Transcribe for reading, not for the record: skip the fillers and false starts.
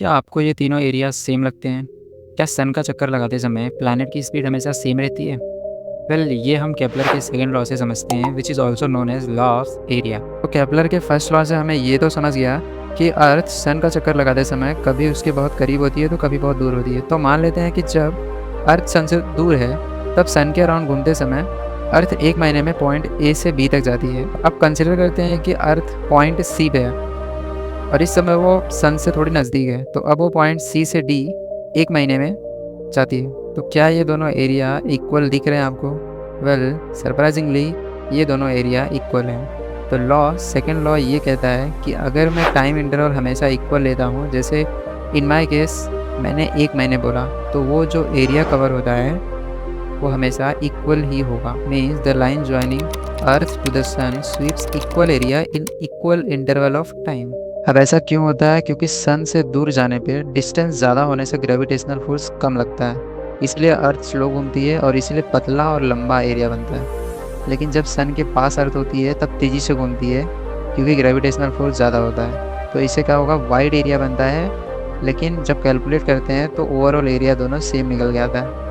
क्या आपको ये तीनों एरिया सेम लगते हैं? क्या सन का चक्कर लगाते समय प्लैनेट की स्पीड हमेशा सेम रहती है? वेल, ये हम केपलर के सेकंड लॉ से समझते हैं, which is also known as law of area. तो केपलर के फर्स्ट लॉ से हमें ये तो समझ गया कि अर्थ सन का चक्कर लगाते समय कभी उसके बहुत करीब होती है तो कभी बहुत दूर होती है। तो मान लेते हैं कि जब अर्थ सन से दूर है तब सन के अराउंड घूमते समय अर्थ एक महीने में पॉइंट ए से बी तक जाती है। अब कंसिडर करते हैं कि अर्थ पॉइंट सी पे है और इस समय वो सन से थोड़ी नज़दीक है, तो अब वो पॉइंट सी से डी एक महीने में जाती है। तो क्या ये दोनों एरिया इक्वल दिख रहे हैं आपको? वेल, सरप्राइजिंगली ये दोनों एरिया इक्वल हैं। तो सेकंड लॉ ये कहता है कि अगर मैं टाइम इंटरवल हमेशा इक्वल लेता हूँ, जैसे इन माय केस मैंने एक महीने बोला, तो वो जो एरिया कवर होता है वो हमेशा इक्वल ही होगा। Means the line joining earth to the sun sweeps equal area in equal interval of time. अब ऐसा क्यों होता है? क्योंकि सन से दूर जाने पे डिस्टेंस ज़्यादा होने से ग्रेविटेशनल फोर्स कम लगता है, इसलिए अर्थ स्लो घूमती है और इसलिए पतला और लंबा एरिया बनता है। लेकिन जब सन के पास अर्थ होती है तब तेज़ी से घूमती है क्योंकि ग्रेविटेशनल फोर्स ज़्यादा होता है। तो इससे क्या होगा? वाइड एरिया बनता है, लेकिन जब कैलकुलेट करते हैं तो ओवरऑल एरिया दोनों सेम निकल के आता है।